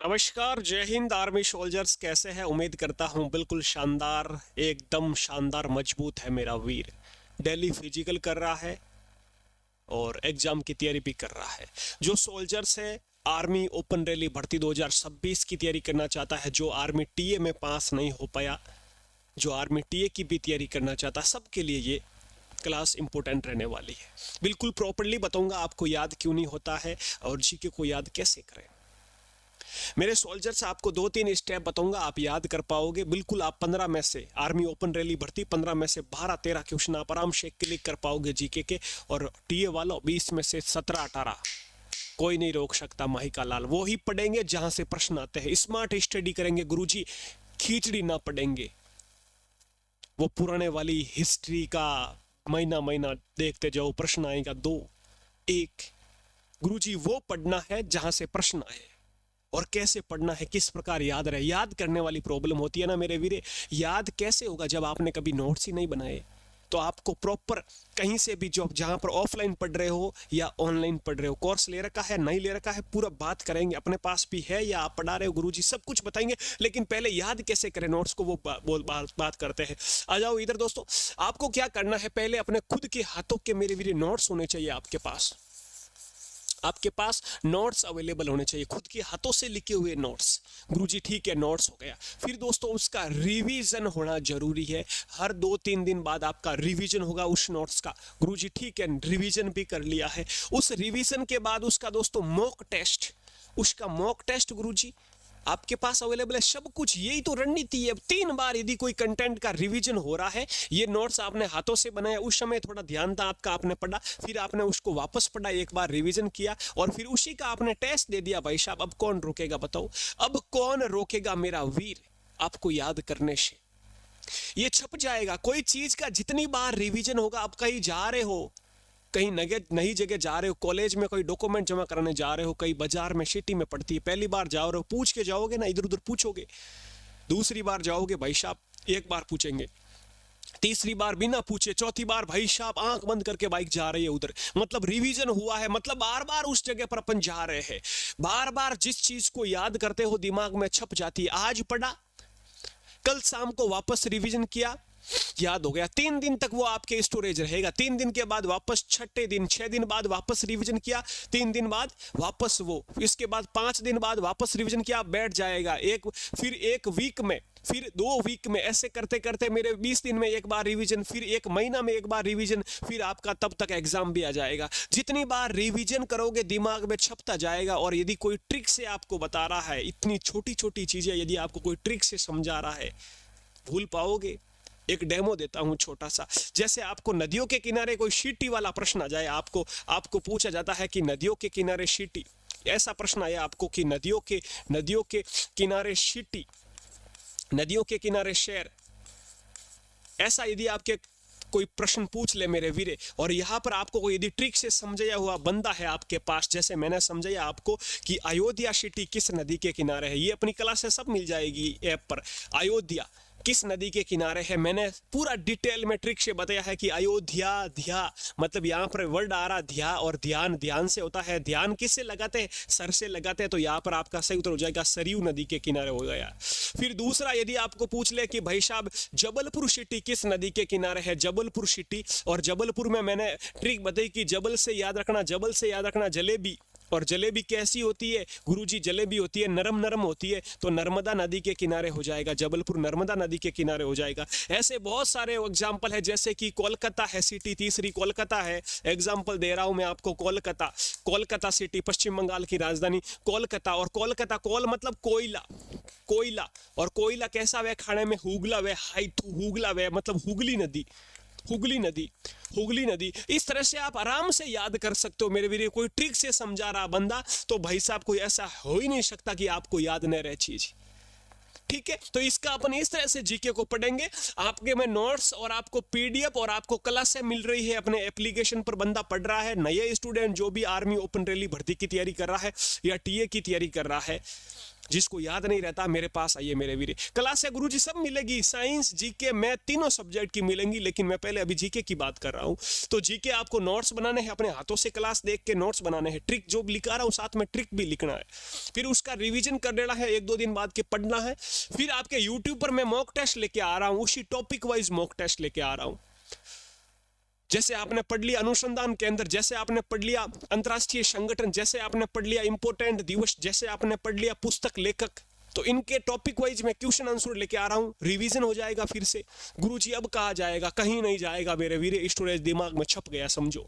नमस्कार, जय Hind army soldiers. कैसे हैं? उम्मीद करता हूं बिल्कुल शानदार, एकदम शानदार, मजबूत है मेरा वीर। डेली फिजिकल कर रहा है और एग्जाम की तैयारी भी कर रहा है। जो सोल्जर्स है, आर्मी ओपन रैली भर्ती 2026 की तैयारी करना चाहता है, जो आर्मी टीए में पास नहीं हो पाया, जो आर्मी टीए की भी तैयारी करना चाहता है, सबके लिए ये क्लास इंपॉर्टेंट रहने वाली है। बिल्कुल प्रॉपरली बताऊंगा आपको याद क्यों नहीं होता है और जीके को याद कैसे करें। मेरे सोल्जर्स, आपको 2-3 स्टेप बताऊंगा, आप याद कर पाओगे। बिल्कुल आप 15 में से आर्मी ओपन रैली भर्ती 15 में से 12-13 क्वेश्चन आप आराम से क्लिक कर पाओगे जीके के, और टीए वालों 20 में से 17-18 कोई नहीं रोक सकता। माही का लाल वो ही पढ़ेंगे जहां से प्रश्न आते हैं। स्मार्ट स्टडी करेंगे गुरुजी, खींचड़ी ना पढ़ेंगे। वो पुराने वाली हिस्ट्री का महीना महीना देखते जाओ, प्रश्न आएगा 2-1। गुरुजी वो पढ़ना है जहां से प्रश्न आए, और कैसे पढ़ना है, किस प्रकार याद रहे। याद करने वाली प्रॉब्लम होती है ना मेरे वीरे। याद कैसे होगा जब आपने कभी नोट्स ही नहीं बनाए? तो आपको प्रॉपर कहीं से भी, जो जहां पर ऑफलाइन पढ़ रहे हो या ऑनलाइन पढ़ रहे हो, कोर्स ले रखा है नहीं ले रखा है, पूरा बात करेंगे। अपने पास भी है या आप पढ़ा रहे हो, गुरुजी सब कुछ बताएंगे। लेकिन पहले याद कैसे करें नोट्स को, वो बात करते हैं। आ जाओ इधर दोस्तों। आपको क्या करना है, पहले अपने खुद के हाथों के मेरे वीरे नोट्स होने चाहिए आपके पास। आपके पास नोट्स अवेलेबल होने चाहिए, खुद के हाथों से लिखे हुए नोट्स। गुरुजी ठीक है, नोट्स हो गया। फिर दोस्तों उसका रिवीजन होना जरूरी है। हर 2-3 दिन बाद आपका रिवीजन होगा उस नोट्स का। गुरुजी ठीक है, रिवीजन भी कर लिया है। उस रिवीजन के बाद उसका दोस्तों मॉक टेस्ट, उसका मॉक टेस्ट गुरुजी आपके पास अवेलेबल है। सब कुछ यही तो रणनीति है। 3 बार यदि कोई कंटेंट का रिवीजन हो रहा है, ये नोट्स आपने हाथों से बनाया, उस समय थोड़ा ध्यान था आपका, आपने पढ़ा, फिर आपने उसको वापस पढ़ा, एक बार रिवीजन किया, और फिर उसी का आपने टेस्ट दे दिया। भाई साहब, अब कौन रोकेगा बताओ? अब कौन रोकेगा मेरा वीर आपको याद करने से? ये छप जाएगा। कोई चीज का जितनी बार रिवीजन होगा, आप कहीं जा रहे हो, कहीं नई जगह जा रहे हो, कॉलेज में कोई डॉक्यूमेंट जमा कराने जा रहे हो, कहीं बाजार में सिटी में पड़ती है, पहली बार जा रहे हो, पूछ के जाओगे ना, इधर उधर पूछोगे। दूसरी बार जाओगे, भाई साहब एक बार पूछेंगे। तीसरी बार बिना पूछे, चौथी बार भाई साहब आंख बंद करके बाइक जा रही है उधर, मतलब रिवीजन हुआ है। मतलब बार बार उस जगह पर अपन जा रहे हैं। बार बार जिस चीज को याद करते हो दिमाग में छप जाती है। आज पढ़ा, कल शाम को वापस रिवीजन किया, याद हो गया। 3 दिन तक वो आपके स्टोरेज रहेगा। 3 दिन के बाद वापस छठे दिन, 6 दिन बाद वापस रिवीजन किया, 3 दिन बाद वापस वो, इसके बाद 5 दिन बाद वापस रिवीजन किया, बैठ जाएगा। फिर 1 वीक में, फिर 2 वीक में, ऐसे करते करते मेरे 20 दिन में एक बार रिवीजन, फिर 1 महीना में एक बार रिवीजन, फिर आपका तब तक एग्जाम भी आ जाएगा। जितनी बार रिवीजन करोगे दिमाग में छपता जाएगा। और यदि कोई ट्रिक से आपको बता रहा है, इतनी छोटी छोटी चीजें यदि आपको कोई ट्रिक से समझा रहा है, भूल पाओगे? एक डेमो देता हूं छोटा सा। जैसे आपको नदियों के किनारे कोई शीटी वाला प्रश्न आ जाए, आपको पूछा जाता है कि नदियों के किनारे शीटी, ऐसा प्रश्न आया आपको कि नदियों के किनारे शीटी, नदियों के किनारे शहर, ऐसा यदि आपके कोई प्रश्न पूछ ले मेरे वीरे, और यहाँ पर आपको कोई यदि ट्रिक से समझाया हुआ बंदा है आपके पास, जैसे मैंने समझाया आपको कि अयोध्या सिटी किस नदी के किनारे है, ये अपनी क्लास से सब मिल जाएगी ऐप पर। अयोध्या किस नदी के किनारे है, मैंने पूरा डिटेल में ट्रिक से बताया है कि अयोध्या, ध्या, मतलब यहाँ पर वर्ड आ रहा ध्या, और ध्यान, ध्यान से होता है। ध्यान किससे लगाते हैं? सर से लगाते हैं। तो यहाँ पर आपका सही उत्तर हो जाएगा सरयू नदी के किनारे हो गया। फिर दूसरा, यदि आपको पूछ ले कि भाई साहब जबलपुर सिटी किस नदी के किनारे है, जबलपुर सिटी, और जबलपुर में मैंने ट्रिक बताई कि जबल से याद रखना जलेबी। और जलेबी कैसी होती है गुरुजी? जलेबी होती है नरम नरम होती है, तो नर्मदा नदी के किनारे हो जाएगा, जबलपुर नर्मदा नदी के किनारे हो जाएगा। ऐसे बहुत सारे एग्जाम्पल है, जैसे कि कोलकाता है सिटी, तीसरी कोलकाता है। एग्जाम्पल दे रहा हूं मैं आपको। कोलकाता सिटी, पश्चिम बंगाल की राजधानी कोलकाता। और कोलकाता, कोल मतलब कोयला, और कोयला कैसा वे खाने में? हुगला वे, हुगला वे मतलब हुगली नदी। इस तरह से आप आराम से याद कर सकते हो मेरे वीर। कोई ट्रिक से समझा रहा बंदा, तो भाई साहब कोई ऐसा हो ही नहीं सकता कि आपको याद न रहे चीज। ठीक है, तो इसका अपन इस तरह से जीके को पढ़ेंगे। आपके में नोट्स और आपको पीडीएफ और आपको क्लासें मिल रही है अपने एप्लीकेशन पर। बंदा पढ़ रहा है, नए स्टूडेंट जो भी आर्मी ओपन रैली भर्ती की तैयारी कर रहा है या टीए की तैयारी कर रहा है, जिसको याद नहीं रहता मेरे पास आइए मेरे वीरे। क्लास है गुरुजी सब मिलेगी, साइंस जीके मैथ तीनों सब्जेक्ट की मिलेंगी, लेकिन मैं पहले अभी जीके की बात कर रहा हूँ। तो जीके आपको नोट्स बनाने हैं, अपने हाथों से क्लास देख के नोट्स बनाने हैं, ट्रिक जो लिखा रहा हूँ साथ में ट्रिक भी लिखना है, फिर उसका रिवीजन कर लेना है, 1-2 दिन बाद के पढ़ना है। फिर आपके यूट्यूब पर मैं मॉक टेस्ट लेके आ रहा हूँ, उसी टॉपिक वाइज मॉक टेस्ट लेके आ रहा हूँ। जैसे आपने पढ़ लिया अनुसंधान केंद्र, जैसे आपने पढ़ लिया अंतरराष्ट्रीय संगठन, जैसे आपने पढ़ लिया इंपोर्टेंट दिवस, जैसे आपने पढ़ लिया पुस्तक लेखक, तो इनके टॉपिक वाइज मैं क्वेश्चन आंसर लेके आ रहा हूँ, रिवीजन हो जाएगा। फिर से गुरुजी अब कहा जाएगा, कहीं नहीं जाएगा मेरे वीरे, स्टोरेज दिमाग में छप गया समझो,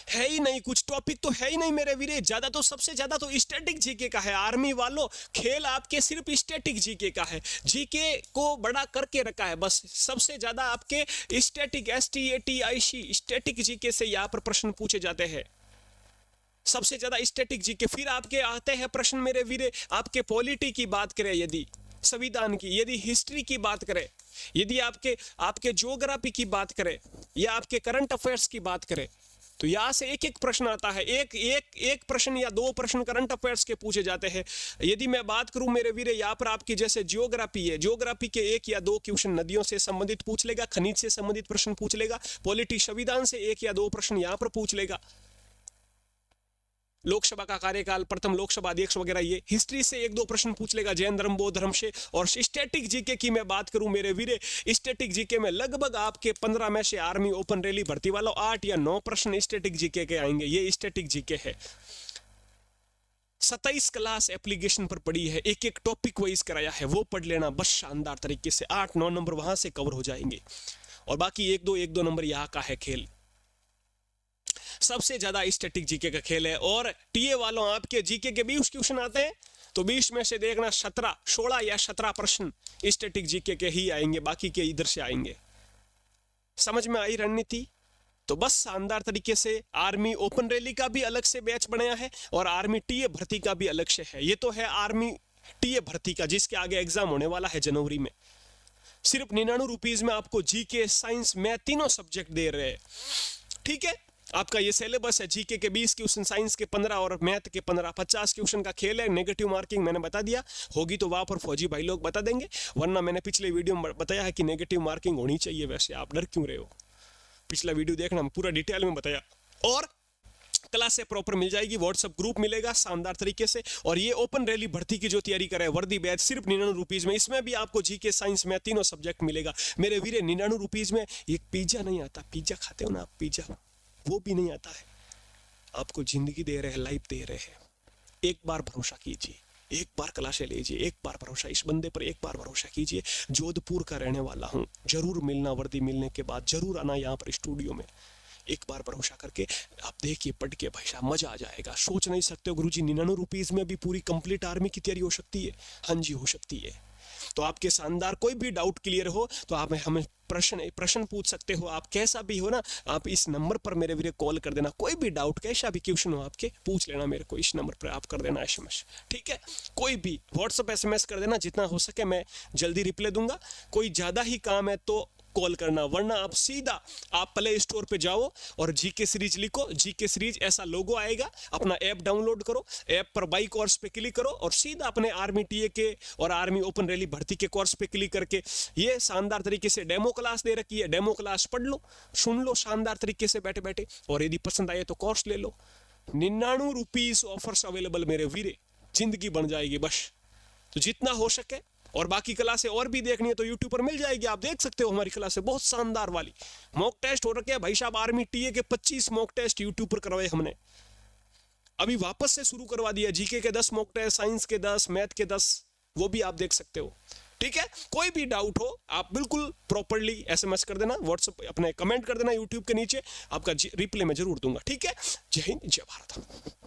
है ही नहीं, कुछ टॉपिक तो है ही नहीं मेरे वीरे। ज्यादा तो सबसे ज्यादा तो स्टैटिक जीके का है। आर्मी वालों खेल आपके सिर्फ स्टैटिक जीके का है, जीके को बड़ा करके रखा है बस। सबसे ज्यादा आपके स्टैटिक STATIC स्टैटिक जीके से यहाँ पर प्रश्न पूछे जाते हैं, सबसे ज्यादा स्टैटिक जीके। फिर आपके आते हैं प्रश्न मेरे वीरे, आपके पॉलिटी की बात करें, यदि संविधान की, यदि हिस्ट्री की बात करें, यदि आपके ज्योग्राफी की बात करें, या आपके करंट अफेयर्स की बात करें, तो यहां से एक एक प्रश्न आता है, एक प्रश्न या 2 प्रश्न करंट अफेयर्स के पूछे जाते हैं। यदि मैं बात करूं मेरे वीरे, यहाँ पर आपकी जैसे ज्योग्राफी है, ज्योग्राफी के 1 या 2 क्वेश्चन नदियों से संबंधित पूछ लेगा, खनिज से संबंधित प्रश्न पूछ लेगा। पॉलिटी संविधान से 1 या 2 प्रश्न यहाँ पर पूछ लेगा। लोकसभा का कार्यकाल, प्रथम लोकसभा अध्यक्ष वगैरह, ये हिस्ट्री से 1-2 प्रश्न पूछ लेगा, जैन धर्म बौद्ध धर्म से। और स्टैटिक जीके की मैं बात करूं मेरे वीरे, स्टैटिक जीके में लगभग आपके 15 में से आर्मी ओपन रैली भर्ती वालों 8 या 9 प्रश्न स्टैटिक जीके के आएंगे। ये स्टैटिक जीके है। 27 क्लास एप्लीकेशन पर पड़ी है, एक एक टॉपिक वाइज कराया है, वो पढ़ लेना बस शानदार तरीके से। 8-9 नंबर वहां से कवर हो जाएंगे, और बाकी 1-2 नंबर यहाँ का है खेल। सबसे ज्यादा स्टैटिक जीके का खेल है। और टीए वालों आपके जीके के 20 क्वेश्चन आते हैं, तो 20 में से देखना 16 या 17 प्रश्न स्टैटिक जीके के ही आएंगे, बाकी के इधर से आएंगे। समझ में आई रणनीति? तो बस शानदार तरीके से आर्मी ओपन रैली का भी अलग से बैच बनाया है, और आर्मी टीए भर्ती का भी अलग से है। ये तो है आर्मी टीए भर्ती का, जिसके आगे एग्जाम होने वाला है जनवरी में। सिर्फ 99 रुपीज में आपको जीके, साइंस, मैथ तीनों सब्जेक्ट दे रहे हैं। ठीक है, आपका ये सिलेबस है। जीके के 20 क्वेश्चन, साइंस के 15 और मैथ के 15, 50 क्वेश्चन का खेल है। नेगेटिव मार्किंग मैंने बता दिया, होगी तो वहां पर फौजी भाई लोग बता देंगे, वरना मैंने पिछले वीडियो में बताया है कि नेगेटिव मार्किंग होनी चाहिए। वैसे आप डर क्यों रहे हो? पिछला वीडियो देखना, पूरा डिटेल में बताया। और क्लास से प्रॉपर मिल जाएगी, व्हाट्सएप ग्रुप मिलेगा शानदार तरीके से। और ये ओपन रैली भर्ती की जो तैयारी करे, वर्दी बैच सिर्फ 99 रुपीज में, इसमें भी आपको जीके, साइंस, मैथ तीनों सब्जेक्ट मिलेगा मेरे वीरे। 99 रुपीज में एक पिज्जा नहीं आता, पिज्जा खाते हो ना आप, पिज्जा वो भी नहीं आता है। आपको जिंदगी दे रहे हैं, लाइफ दे रहे हैं। एक बार भरोसा कीजिए, एक बार क्लासे लीजिए, एक बार भरोसा, इस बंदे पर एक बार भरोसा कीजिए। जोधपुर का रहने वाला हूँ, जरूर मिलना, वर्दी मिलने के बाद जरूर आना यहाँ पर स्टूडियो में। एक बार भरोसा करके आप देखिए, पढ़ के भाई साहब मजा आ जाएगा। सोच नहीं सकते हो गुरुजी 99 रुपीज में भी पूरी कंप्लीट आर्मी की तैयारी हो सकती है? हाँ जी, हो सकती है। तो आपके शानदार कोई भी डाउट क्लियर हो तो आप हमें प्रश्न पूछ सकते हो। आप कैसा भी हो ना, आप इस नंबर पर मेरे वीरे कॉल कर देना। कोई भी डाउट, कैसा भी क्वेश्चन हो आपके, पूछ लेना मेरे को। इस नंबर पर आप कर देना SMS, ठीक है? कोई भी व्हाट्सएप SMS कर देना, जितना हो सके मैं जल्दी रिप्लाई दूंगा। कोई ज्यादा ही काम है तो कॉल करना, वरना आप सीधा आप प्ले स्टोर पे जाओ और जीके सीरीज लिखो, जीके सीरीज ऐसा लोगो आएगा, अपना ऐप डाउनलोड करो, ऐप पर बाई कोर्स पे क्लिक करो और सीधा अपने आर्मी टीए के और आर्मी ओपन रैली भर्ती के कोर्स पे क्लिक करके ये शानदार तरीके से डेमो क्लास दे रखी है, डेमो क्लास पढ़ लो, सुन लो शानदार तरीके से बैठे बैठे, और यदि पसंद आए तो कोर्स ले लो। 99 रुपीज ऑफर्स अवेलेबल मेरे वीरे, जिंदगी बन जाएगी बस। तो जितना हो सके, और बाकी क्लासें और भी देखनी है तो यूट्यूब पर मिल जाएगी, आप देख सकते हो। हमारी क्लासें बहुत शानदार वाली मॉक टेस्ट हो रखे हैं भाई साहब। आर्मी टीए के 25 मॉक टेस्ट यूट्यूब पर करवाए हमने, अभी वापस से शुरू करवा दिया। जीके के 10 मॉक टेस्ट, साइंस के 10, मैथ के 10, वो भी आप देख सकते हो। ठीक है, कोई भी डाउट हो आप बिल्कुल प्रॉपरली SMS कर देना, व्हाट्सएप अपने कमेंट कर देना यूट्यूब के नीचे, आपका रिप्लाई मैं जरूर दूंगा। ठीक है, जय हिंद, जय भारत।